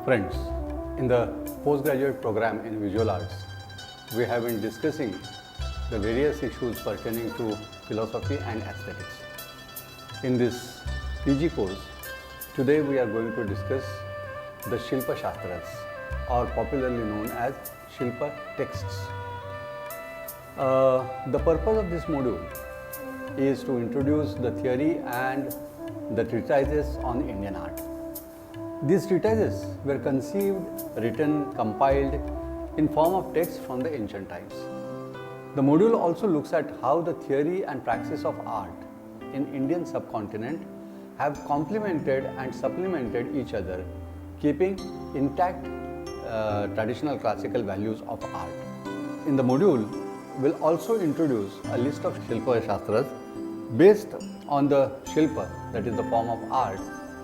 Friends, in the postgraduate program in visual arts, we have been discussing the various issues pertaining to philosophy and aesthetics. In this PG course, today we are going to discuss the Shilpa Shastras, or popularly known as Shilpa texts. The purpose of this module is to introduce the theory and the treatises on Indian art. These treatises were conceived, written, compiled in form of texts from the ancient times. The module also looks at how the theory and praxis of art in Indian subcontinent have complemented and supplemented each other, keeping intact traditional classical values of art. In the module, we'll also introduce a list of Shilpa Shastras based on the Shilpa, that is the form of art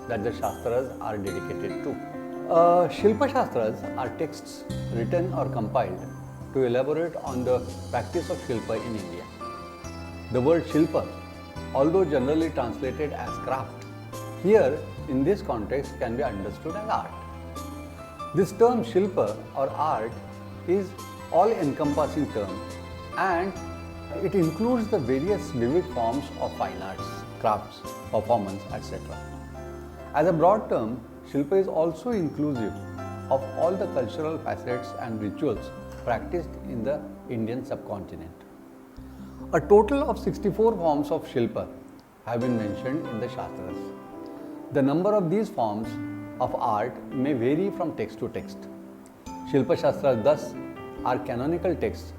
that the Shastras are dedicated to. Shilpa Shastras are texts written or compiled to elaborate on the practice of Shilpa in India. The word Shilpa, although generally translated as craft, here in this context can be understood as art. This term Shilpa or art is all-encompassing term and it includes the various vivid forms of fine arts, crafts, performance, etc. As a broad term, Shilpa is also inclusive of all the cultural facets and rituals practiced in the Indian subcontinent. A total of 64 forms of Shilpa have been mentioned in the Shastras. The number of these forms of art may vary from text to text. Shilpa Shastras thus are canonical texts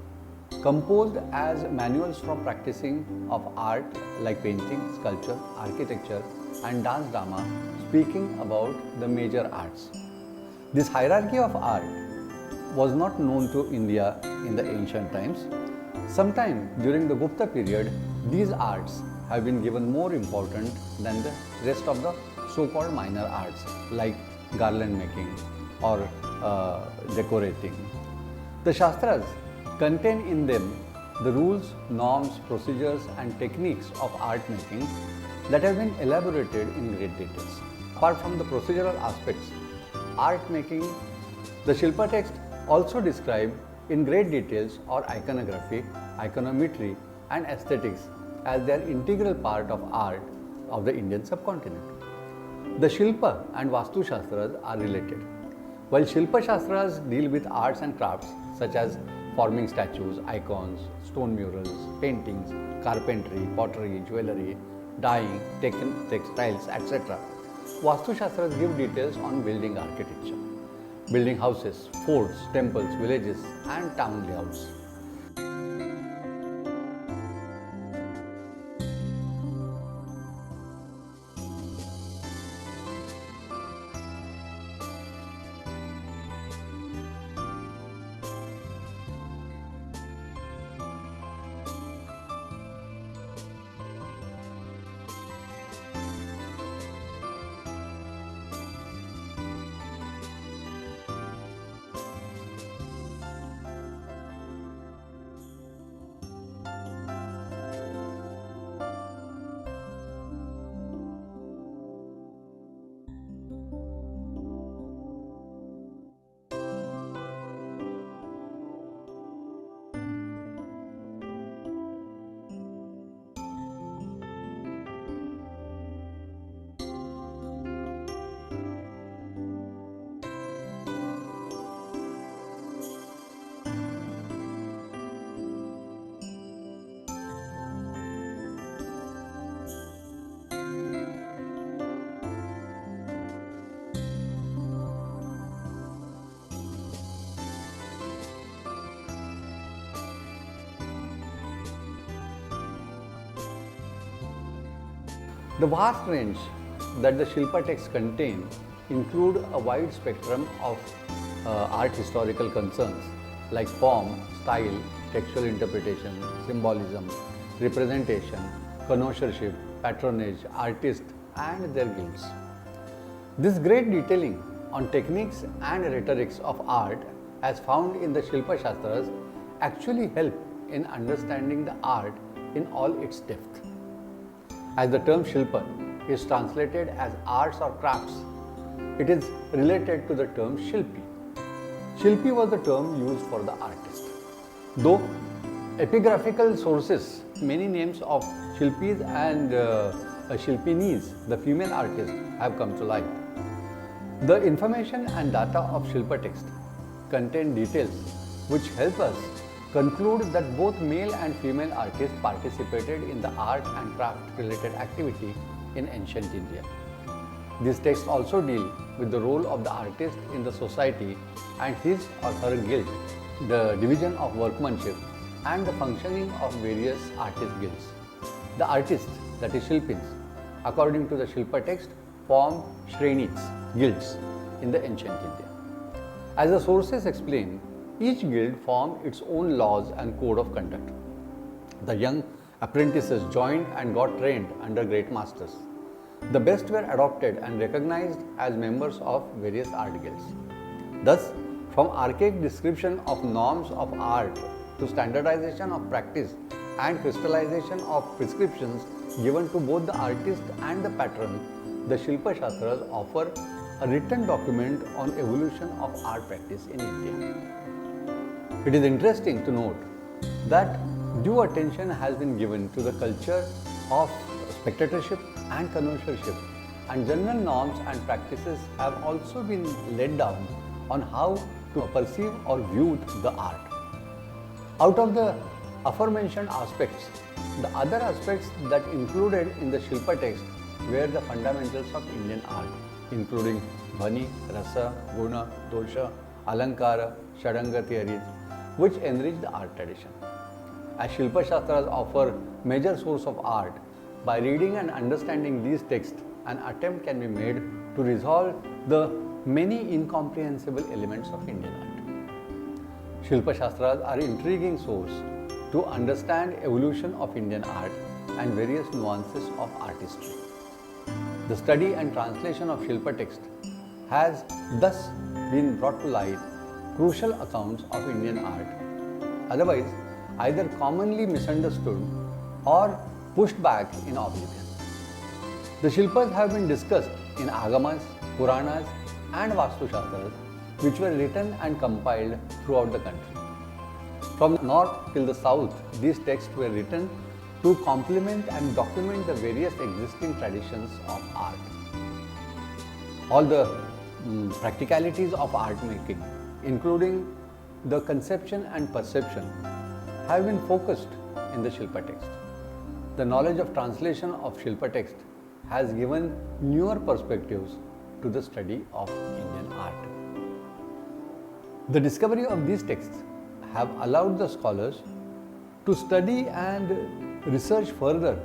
composed as manuals for practicing of art like painting, sculpture, architecture and dance drama, speaking about the major arts. This hierarchy of art was not known to India in the ancient times. Sometime during the Gupta period, these arts have been given more importance than the rest of the so-called minor arts like garland making or decorating. The Shastras contain in them the rules, norms, procedures and techniques of art making that have been elaborated in great details. Apart from the procedural aspects, art making, the Shilpa text also describe in great details or iconography, iconometry and aesthetics as their integral part of art of the Indian subcontinent. The Shilpa and Vastu Shastras are related. While Shilpa Shastras deal with arts and crafts such as forming statues, icons, stone murals, paintings, carpentry, pottery, jewellery, dyeing, textiles, etc. Vastu Shastras give details on building architecture, building houses, forts, temples, villages and town layouts. The vast range that the Shilpa texts contain include a wide spectrum of art historical concerns like form, style, textual interpretation, symbolism, representation, connoisseurship, patronage, artists and their guilds. This great detailing on techniques and rhetorics of art as found in the Shilpa Shastras actually help in understanding the art in all its depth. As the term Shilpa is translated as arts or crafts, it is related to the term Shilpi. Shilpi was the term used for the artist. Though epigraphical sources, many names of Shilpis and Shilpinis, the female artists, have come to light. The information and data of Shilpa text contain details which help us conclude that both male and female artists participated in the art and craft related activity in ancient India. These texts also deal with the role of the artist in the society and his or her guild, the division of workmanship and the functioning of various artist guilds. The artists, that is Shilpins, according to the Shilpa text, form Shrenis, guilds, in the ancient India. As the sources explain, each guild formed its own laws and code of conduct. The young apprentices joined and got trained under great masters. The best were adopted and recognized as members of various art guilds. Thus, from archaic description of norms of art to standardization of practice and crystallization of prescriptions given to both the artist and the patron, the Shilpa Shastras offer a written document on evolution of art practice in India. It is interesting to note that due attention has been given to the culture of spectatorship and connoisseurship, and general norms and practices have also been laid down on how to perceive or view the art. Out of the aforementioned aspects, the other aspects that included in the Shilpa text were the fundamentals of Indian art, including Bhani, Rasa, Guna, Dosha, Alankara, Shadanga theories, which enrich the art tradition. As Shilpa Shastras offer major source of art, by reading and understanding these texts, an attempt can be made to resolve the many incomprehensible elements of Indian art. Shilpa Shastras are intriguing source to understand evolution of Indian art and various nuances of artistry. The study and translation of Shilpa text has thus been brought to light crucial accounts of Indian art, otherwise either commonly misunderstood or pushed back in oblivion. The Shilpas have been discussed in Agamas, Puranas and Vastu Shastras, which were written and compiled throughout the country. From north till the south, these texts were written to complement and document the various existing traditions of art. All the practicalities of art making, including the conception and perception, have been focused in the Shilpa text. The knowledge of translation of Shilpa text has given newer perspectives to the study of Indian art. The discovery of these texts have allowed the scholars to study and research further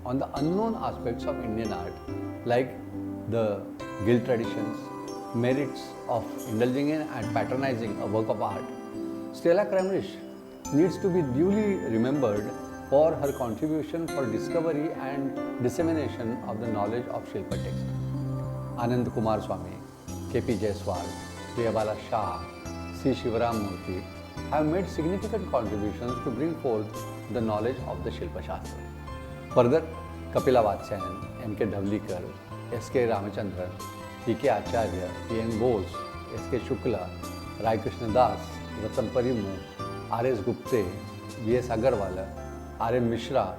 on the unknown aspects of Indian art, like the guild traditions, merits of indulging in and patronizing a work of art. Stella Kramrisch needs to be duly remembered for her contribution for discovery and dissemination of the knowledge of Shilpa text. Anand Kumar Swami, K.P. Jaiswal, Priyabala Shah, C. Shivaram Murthy have made significant contributions to bring forth the knowledge of the Shilpa Shastra. Further, Kapila Vatsyayan, M.K. Dhavlikar, S.K. Ramachandran, P.K. Acharya, P.N. Bose, S.K. Shukla, Rai Krishna Das, Ratan Parimu, R.S. Gupte, V.S. Agarwala, R.M. Mishra,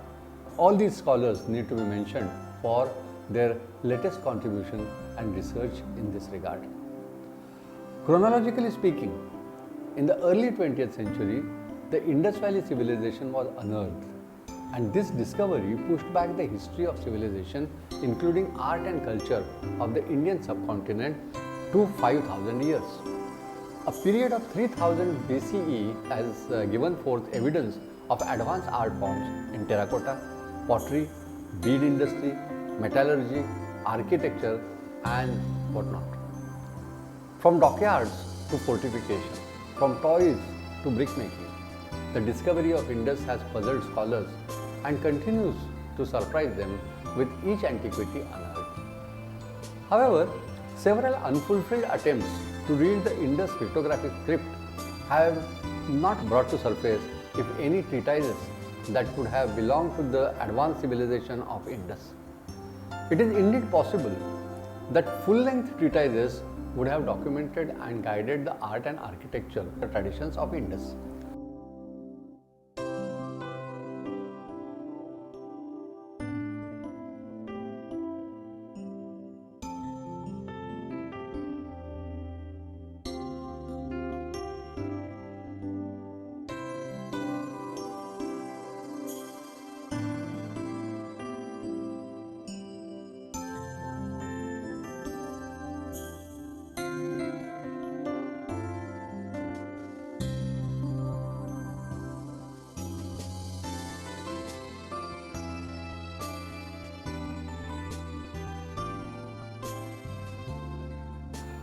all these scholars need to be mentioned for their latest contribution and research in this regard. Chronologically speaking, in the early 20th century, the Indus Valley civilization was unearthed, and this discovery pushed back the history of civilization, including art and culture of the Indian subcontinent, to 5,000 years. A period of 3000 BCE has given forth evidence of advanced art forms in terracotta, pottery, bead industry, metallurgy, architecture and whatnot. From dockyards to fortification, from toys to brickmaking, the discovery of Indus has puzzled scholars and continues to surprise them with each antiquity unearthed. However, several unfulfilled attempts to read the Indus pictographic script have not brought to surface, if any, treatises that could have belonged to the advanced civilization of Indus. It is indeed possible that full-length treatises would have documented and guided the art and architecture traditions of Indus.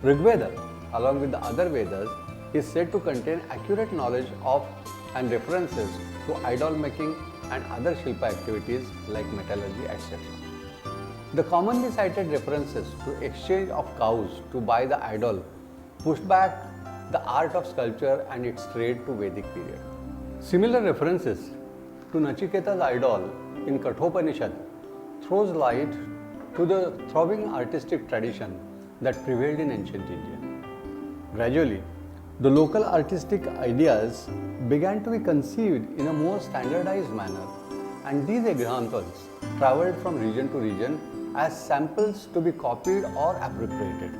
Rigveda, along with the other Vedas, is said to contain accurate knowledge of and references to idol making and other Shilpa activities like metallurgy, etc. The commonly cited references to exchange of cows to buy the idol pushed back the art of sculpture and its trade to Vedic period. Similar references to Nachiketa's idol in Kathopanishad throws light to the thriving artistic tradition that prevailed in ancient India. Gradually, the local artistic ideas began to be conceived in a more standardized manner, and these examples travelled from region to region as samples to be copied or appropriated.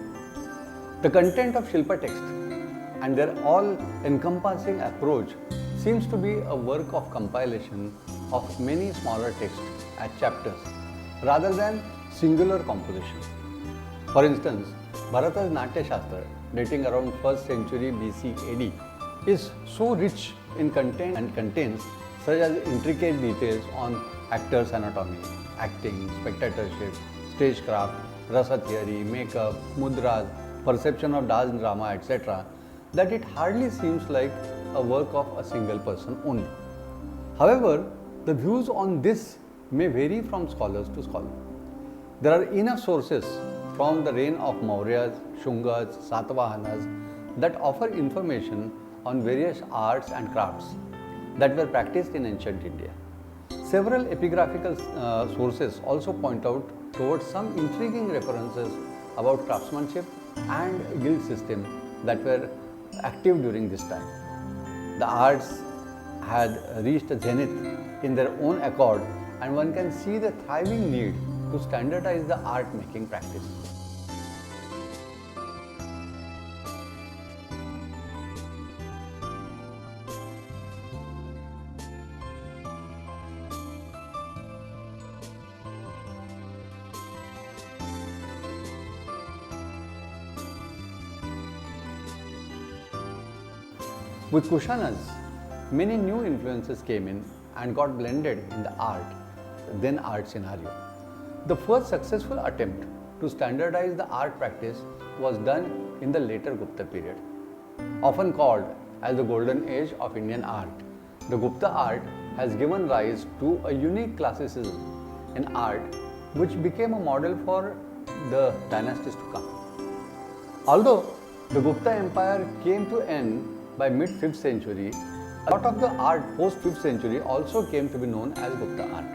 The content of Shilpa text and their all-encompassing approach seems to be a work of compilation of many smaller texts as chapters rather than singular composition. For instance, Bharata's Natya Shastra, dating around 1st century BC AD, is so rich in content and contains such as intricate details on actors' anatomy, acting, spectatorship, stagecraft, rasa theory, makeup, mudras, perception of dance and drama, etc., that it hardly seems like a work of a single person only. However, the views on this may vary from scholars to scholar. There are enough sources from the reign of Mauryas, Shungas, Satavahanas that offer information on various arts and crafts that were practiced in ancient India. Several epigraphical sources also point out towards some intriguing references about craftsmanship and guild system that were active during this time. The arts had reached a zenith in their own accord, and one can see the thriving need to standardize the art making practice. With Kushanas, many new influences came in and got blended in the then art scenario. The first successful attempt to standardize the art practice was done in the later Gupta period. Often called as the golden age of Indian art, the Gupta art has given rise to a unique classicism in art which became a model for the dynasties to come. Although the Gupta Empire came to end by mid-5th century, a lot of the art post-5th century also came to be known as Gupta art.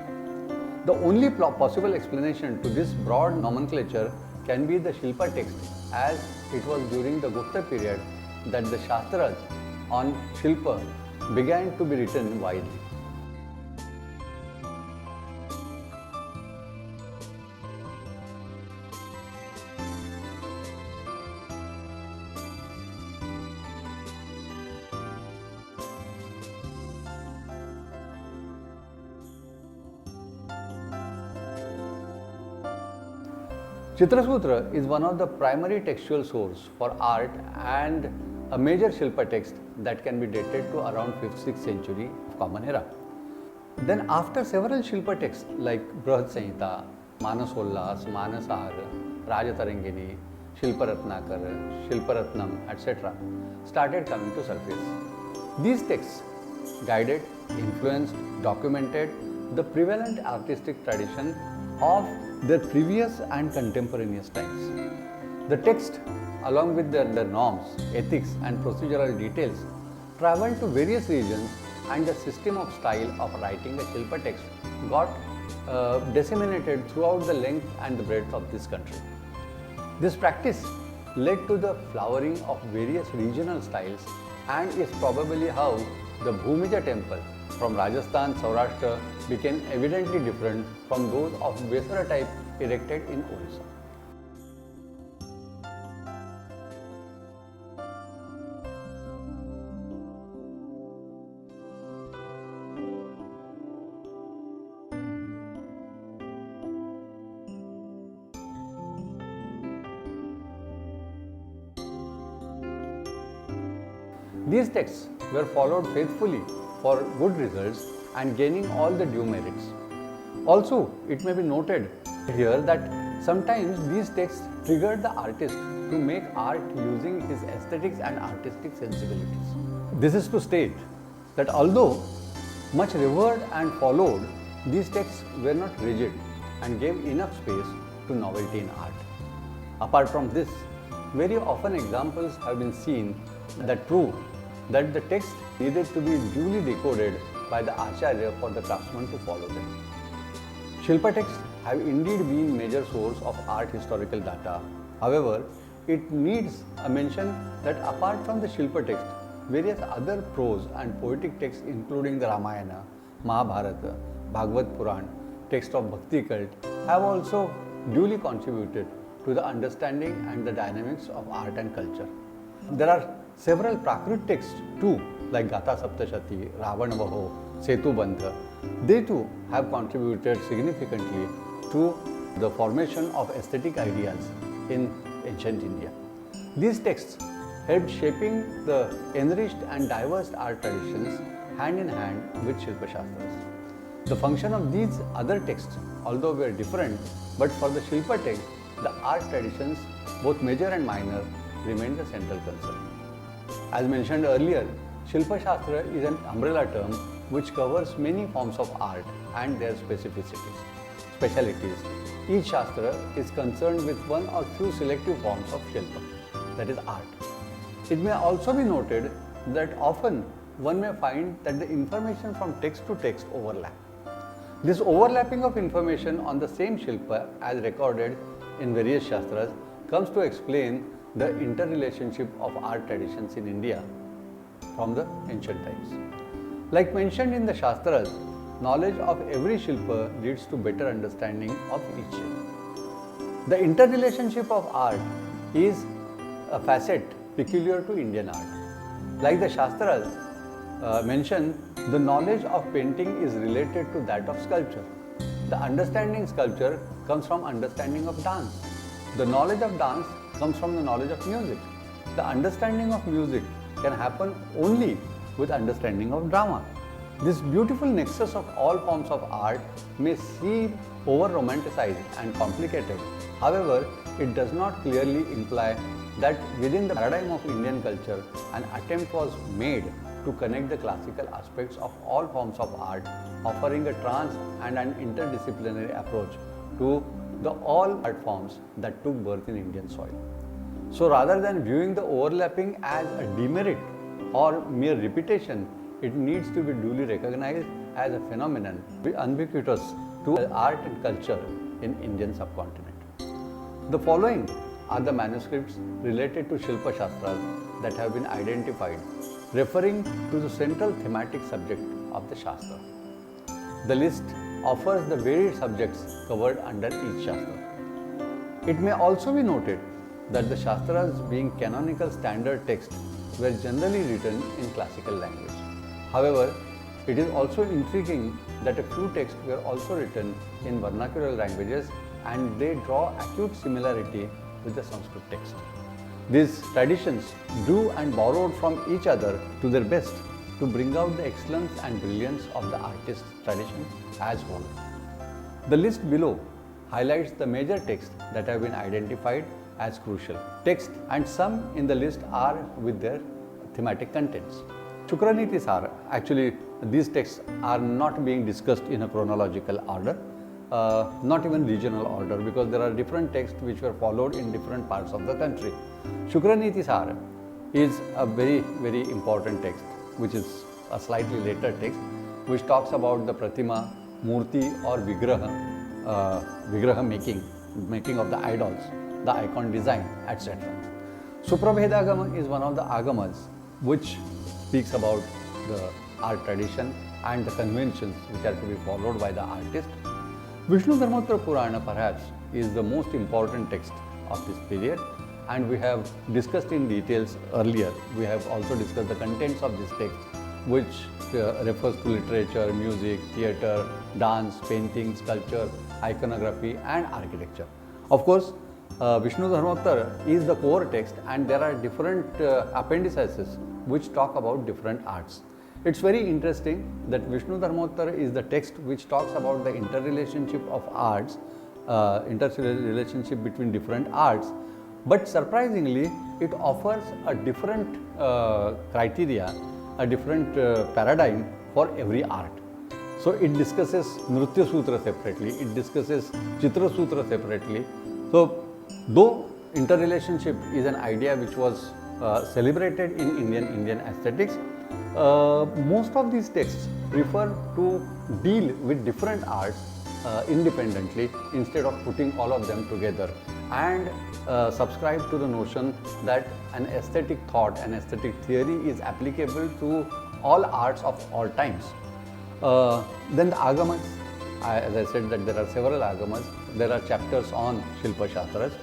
The only possible explanation to this broad nomenclature can be the Shilpa text, as it was during the Gupta period that the Shastras on Shilpa began to be written widely. Chitrasutra is one of the primary textual source for art and a major Shilpa text that can be dated to around 5th-6th century of Common Era. Then after several Shilpa texts like Brihad Samhita, Manasollas, Manasar, Rajatarangini, Shilparatnakar, Shilparatnam, etc. started coming to surface. These texts guided, influenced, documented the prevalent artistic tradition of their previous and contemporaneous times. The text, along with their norms, ethics and procedural details, travelled to various regions, and the system of style of writing the Shilpa text got disseminated throughout the length and the breadth of this country. This practice led to the flowering of various regional styles and is probably how the Bhumija temple from Rajasthan, Saurashtra became evidently different from those of Vesara type erected in Orissa. These texts were followed faithfully for good results and gaining all the due merits. Also, it may be noted here that sometimes these texts triggered the artist to make art using his aesthetics and artistic sensibilities. This is to state that although much revered and followed, these texts were not rigid and gave enough space to novelty in art. Apart from this, very often examples have been seen that prove that the text needed to be duly decoded by the Acharya for the craftsman to follow them. Shilpa texts have indeed been major source of art historical data. However, it needs a mention that apart from the Shilpa text, various other prose and poetic texts including the Ramayana, Mahabharata, Bhagavad Puran, text of Bhakti cult have also duly contributed to the understanding and the dynamics of art and culture. There are several Prakrit texts too, like Gatha Saptashati, Ravan Vaho, Setu Bandha. They too have contributed significantly to the formation of aesthetic ideas in ancient India. These texts helped shaping the enriched and diverse art traditions hand in hand with Shilpa Shastras. The function of these other texts, although were different, but for the Shilpa text, the art traditions, both major and minor, remained the central concern. As mentioned earlier, Shilpa Shastra is an umbrella term which covers many forms of art and their specificities, specialities. Each Shastra is concerned with one or few selective forms of Shilpa, that is art. It may also be noted that often one may find that the information from text to text overlap. This overlapping of information on the same Shilpa as recorded in various Shastras comes to explain the interrelationship of art traditions in India from the ancient times. Like mentioned in the Shastras, knowledge of every Shilpa leads to better understanding of each Shilpa. The interrelationship of art is a facet peculiar to Indian art. Like the Shastras mention, the knowledge of painting is related to that of sculpture. The understanding sculpture comes from understanding of dance. The knowledge of dance comes from the knowledge of music. The understanding of music can happen only with understanding of drama. This beautiful nexus of all forms of art may seem over-romanticized and complicated. However, it does not clearly imply that within the paradigm of Indian culture, an attempt was made to connect the classical aspects of all forms of art, offering a trans and an interdisciplinary approach to the all art forms that took birth in Indian soil. So rather than viewing the overlapping as a demerit or mere repetition, it needs to be duly recognized as a phenomenon ubiquitous to art and culture in Indian subcontinent. The following are the manuscripts related to Shilpa Shastras that have been identified, referring to the central thematic subject of the Shastra. The list offers the varied subjects covered under each Shastra. It may also be noted that the Shastras, being canonical standard texts, were generally written in classical language. However, it is also intriguing that a few texts were also written in vernacular languages and they draw acute similarity with the Sanskrit text. These traditions drew and borrowed from each other to their best to bring out the excellence and brilliance of the artist's tradition as whole. The list below highlights the major texts that have been identified as crucial texts, and some in the list are with their thematic contents. Shukraniti Sar, actually these texts are not being discussed in a chronological order, not even regional order, because there are different texts which were followed in different parts of the country. Shukraniti Sar is a very, very important text, which is a slightly later text, which talks about the Pratima, Murti or Vigraha making of the idols the icon design, etc. Suprabhedagama is one of the agamas which speaks about the art tradition and the conventions which are to be followed by the artist. Vishnu Dharmottara Purana perhaps is the most important text of this period, and we have discussed in details earlier. We have also discussed the contents of this text, which refers to literature, music, theatre, dance, painting, sculpture, iconography and architecture. Of course, Vishnu Dharmottara is the core text, and there are different appendices which talk about different arts. It's very interesting that Vishnu Dharmottara is the text which talks about the interrelationship of arts, interrelationship between different arts, but surprisingly it offers a different criteria, a different paradigm for every art. So it discusses Nritya Sutra separately, it discusses Chitra Sutra separately. So though interrelationship is an idea which was celebrated in Indian aesthetics, most of these texts prefer to deal with different arts independently instead of putting all of them together, and subscribe to the notion that an aesthetic thought, an aesthetic theory is applicable to all arts of all times. Then the agamas, as I said that there are several agamas, there are chapters on Shilpa Shastras.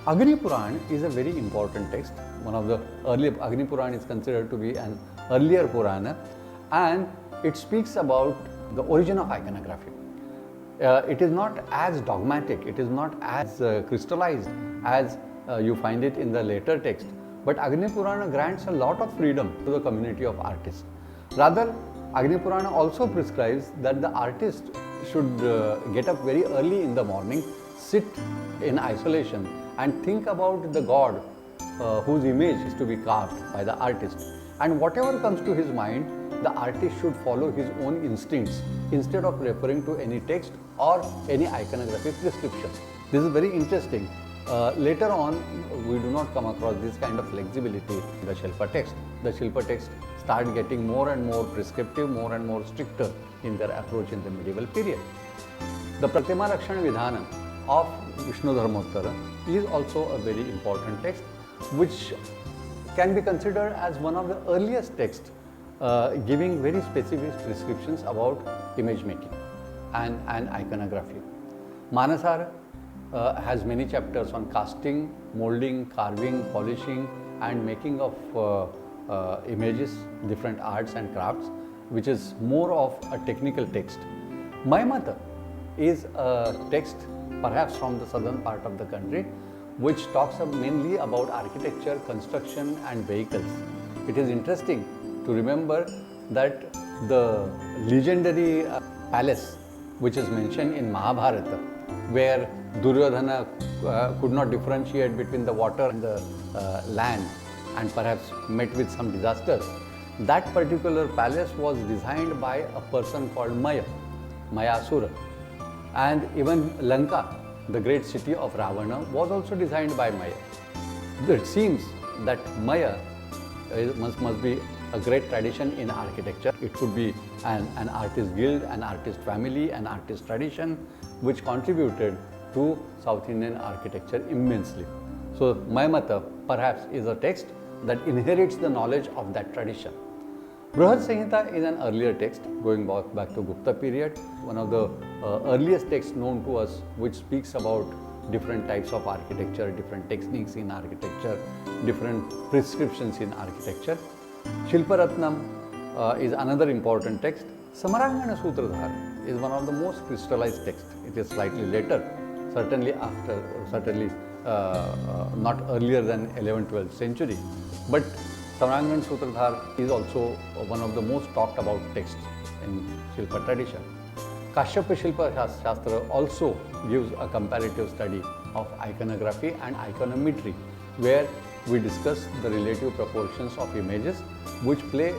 Agni Puran is a very important text. One of the early, Agni Puran is considered to be an earlier Purana, and it speaks about the origin of iconography. It is not as dogmatic, it is not as crystallized as you find it in the later text, but Agni Purana grants a lot of freedom to the community of artists. Rather, Agni Purana also prescribes that the artist should get up very early in the morning, sit in isolation and think about the god whose image is to be carved by the artist, and whatever comes to his mind, the artist should follow his own instincts instead of referring to any text or any iconographic prescription. This is very interesting. Later on, we do not come across this kind of flexibility in the Shilpa text. The Shilpa text start getting more and more prescriptive, more and more stricter in their approach in the medieval period. The Pratima Rakshana Vidhana of Vishnu Dharmottara is also a very important text, which can be considered as one of the earliest texts giving very specific prescriptions about image making and iconography. Manasara has many chapters on casting, molding, carving, polishing and making of images, different arts and crafts, which is more of a technical text. Mayamata is a text perhaps from the southern part of the country, which talks mainly about architecture, construction and vehicles. It is interesting to remember that the legendary palace which is mentioned in Mahabharata, where Duryodhana could not differentiate between the water and the land and perhaps met with some disasters, that particular palace was designed by a person called Maya, Mayasura. And even Lanka, the great city of Ravana, was also designed by Maya. It seems that Maya must be a great tradition in architecture. It could be an artist guild, an artist family, an artist tradition, which contributed to South Indian architecture immensely. So Mayamata perhaps is a text that inherits the knowledge of that tradition. Brihad Samhita is an earlier text going back to Gupta period, one of the earliest texts known to us, which speaks about different types of architecture, different techniques in architecture, different prescriptions in architecture. Shilparatnam is another important text. Samarangana Sutradhara is one of the most crystallized texts. It is slightly later, certainly not earlier than 11th, 12th century. But Samarangana Sutradhara is also one of the most talked about texts in Shilpa tradition. Kashyapa Shilpa Shastra also gives a comparative study of iconography and iconometry, where we discuss the relative proportions of images, which play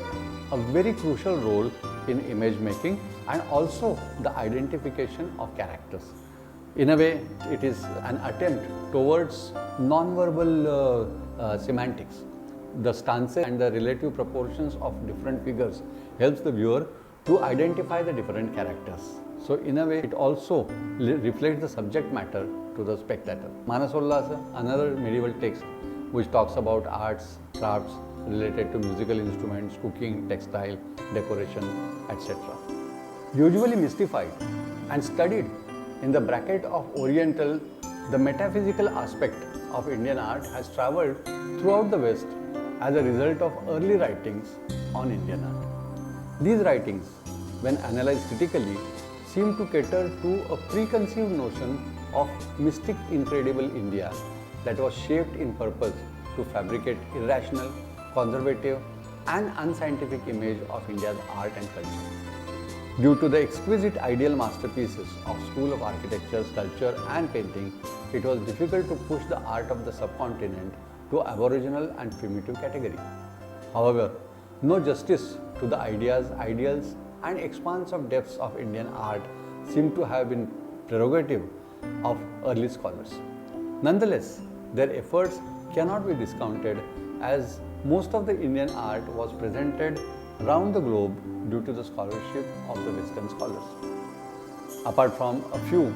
a very crucial role in image making and also the identification of characters. In a way, it is an attempt towards non-verbal semantics. The stances and the relative proportions of different figures helps the viewer to identify the different characters. So in a way, it also reflects the subject matter to the spectator. Manasollasa, another medieval text which talks about arts, crafts related to musical instruments, cooking, textile, decoration, etc. Usually mystified and studied in the bracket of Oriental, the metaphysical aspect of Indian art has travelled throughout the West as a result of early writings on Indian art. These writings, when analyzed critically, seem to cater to a preconceived notion of mystic, incredible India that was shaped in purpose to fabricate irrational, conservative, and unscientific image of India's art and culture. Due to the exquisite ideal masterpieces of School of Architecture, Sculpture and Painting, it was difficult to push the art of the subcontinent to aboriginal and primitive category. However, no justice to the ideas, ideals and expansive depths of Indian art seem to have been prerogative of early scholars. Nonetheless, their efforts cannot be discounted as most of the Indian art was presented around the globe due to the scholarship of the Western scholars. Apart from a few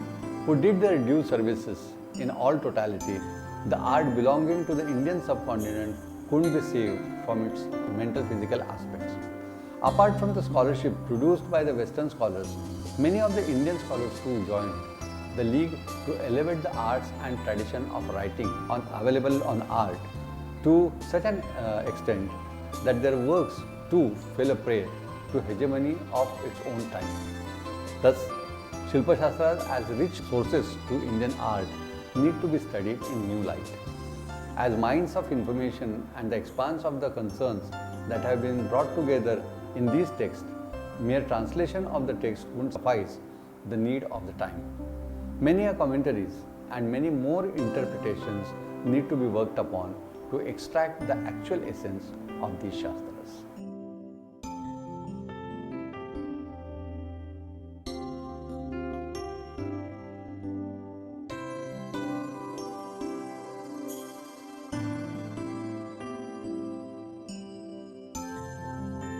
who did their due services in all totality, the art belonging to the Indian subcontinent couldn't be saved from its mental physical aspects. Apart from the scholarship produced by the Western scholars, many of the Indian scholars too joined the League to elevate the arts and tradition of writing available on art to such an extent that their works too fell a prey to hegemony of its own time. Thus, Shilpa Shastras as rich sources to Indian art need to be studied in new light. As mines of information and the expanse of the concerns that have been brought together in these texts, mere translation of the text wouldn't suffice the need of the time. Many commentaries and many more interpretations need to be worked upon to extract the actual essence of these Shastras.